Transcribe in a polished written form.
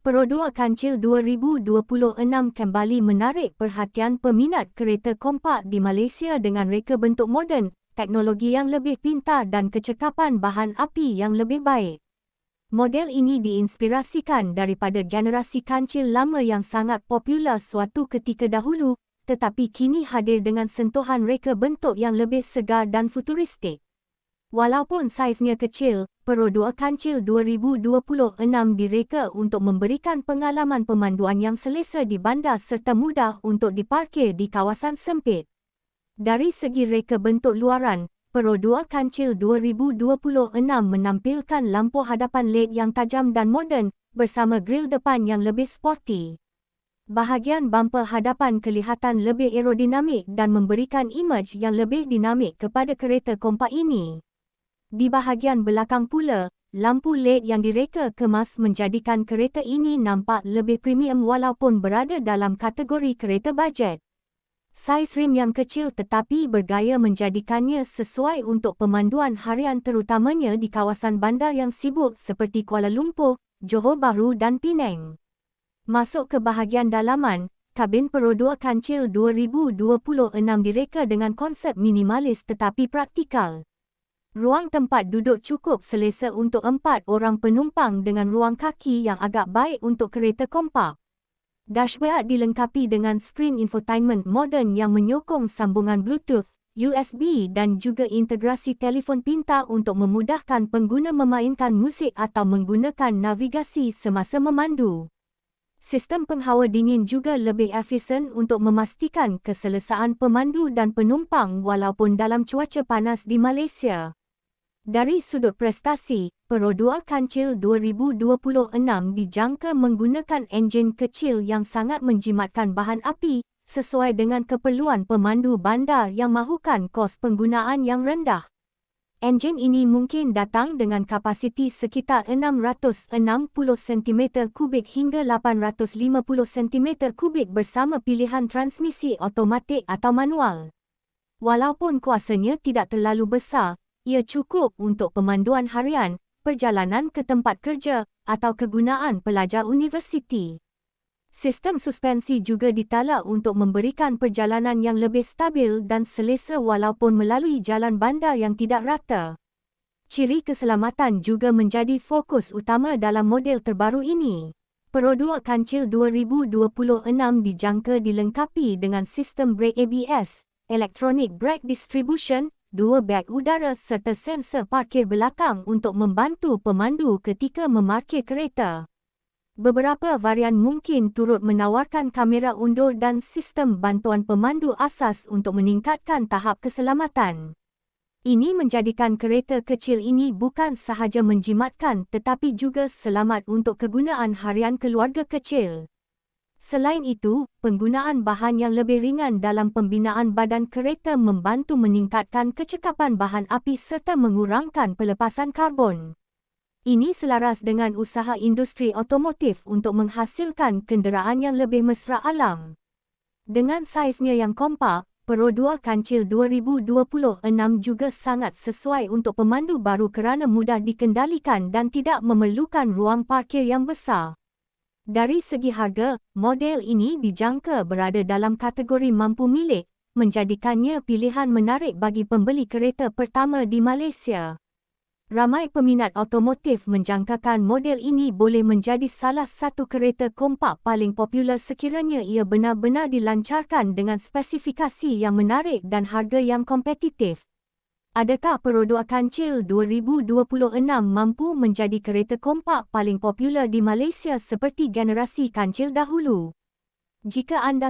Perodua Kancil 2026 kembali menarik perhatian peminat kereta kompak di Malaysia dengan reka bentuk moden, teknologi yang lebih pintar dan kecekapan bahan api yang lebih baik. Model ini diinspirasikan daripada generasi kancil lama yang sangat popular suatu ketika dahulu, tetapi kini hadir dengan sentuhan reka bentuk yang lebih segar dan futuristik. Walaupun saiznya kecil, Perodua Kancil 2026 direka untuk memberikan pengalaman pemanduan yang selesa di bandar serta mudah untuk diparkir di kawasan sempit. Dari segi reka bentuk luaran, Perodua Kancil 2026 menampilkan lampu hadapan LED yang tajam dan moden, bersama grill depan yang lebih sporty. Bahagian bumper hadapan kelihatan lebih aerodinamik dan memberikan imej yang lebih dinamik kepada kereta kompak ini. Di bahagian belakang pula, lampu LED yang direka kemas menjadikan kereta ini nampak lebih premium walaupun berada dalam kategori kereta bajet. Saiz rim yang kecil tetapi bergaya menjadikannya sesuai untuk pemanduan harian terutamanya di kawasan bandar yang sibuk seperti Kuala Lumpur, Johor Bahru dan Penang. Masuk ke bahagian dalaman, kabin Perodua Kancil 2026 direka dengan konsep minimalis tetapi praktikal. Ruang tempat duduk cukup selesa untuk 4 orang penumpang dengan ruang kaki yang agak baik untuk kereta kompak. Dashboard dilengkapi dengan skrin infotainment moden yang menyokong sambungan Bluetooth, USB dan juga integrasi telefon pintar untuk memudahkan pengguna memainkan muzik atau menggunakan navigasi semasa memandu. Sistem penghawa dingin juga lebih efisien untuk memastikan keselesaan pemandu dan penumpang walaupun dalam cuaca panas di Malaysia. Dari sudut prestasi, Perodua Kancil 2026 dijangka menggunakan enjin kecil yang sangat menjimatkan bahan api, sesuai dengan keperluan pemandu bandar yang mahukan kos penggunaan yang rendah. Enjin ini mungkin datang dengan kapasiti sekitar 660 cm3 hingga 850 cm3 bersama pilihan transmisi automatik atau manual. Walaupun kuasanya tidak terlalu besar, ia cukup untuk pemanduan harian, perjalanan ke tempat kerja, atau kegunaan pelajar universiti. Sistem suspensi juga ditalak untuk memberikan perjalanan yang lebih stabil dan selesa walaupun melalui jalan bandar yang tidak rata. Ciri keselamatan juga menjadi fokus utama dalam model terbaru ini. Perodua Kancil 2026 dijangka dilengkapi dengan sistem brake ABS, Electronic Brake Distribution, 2 beg udara serta sensor parkir belakang untuk membantu pemandu ketika memarkir kereta. Beberapa varian mungkin turut menawarkan kamera undur dan sistem bantuan pemandu asas untuk meningkatkan tahap keselamatan. Ini menjadikan kereta kecil ini bukan sahaja menjimatkan tetapi juga selamat untuk kegunaan harian keluarga kecil. Selain itu, penggunaan bahan yang lebih ringan dalam pembinaan badan kereta membantu meningkatkan kecekapan bahan api serta mengurangkan pelepasan karbon. Ini selaras dengan usaha industri otomotif untuk menghasilkan kenderaan yang lebih mesra alam. Dengan saiznya yang kompak, Perodua Kancil 2026 juga sangat sesuai untuk pemandu baru kerana mudah dikendalikan dan tidak memerlukan ruang parkir yang besar. Dari segi harga, model ini dijangka berada dalam kategori mampu milik, menjadikannya pilihan menarik bagi pembeli kereta pertama di Malaysia. Ramai peminat otomotif menjangkakan model ini boleh menjadi salah satu kereta kompak paling popular sekiranya ia benar-benar dilancarkan dengan spesifikasi yang menarik dan harga yang kompetitif. Adakah Perodua Kancil 2026 mampu menjadi kereta kompak paling popular di Malaysia seperti generasi kancil dahulu? Jika anda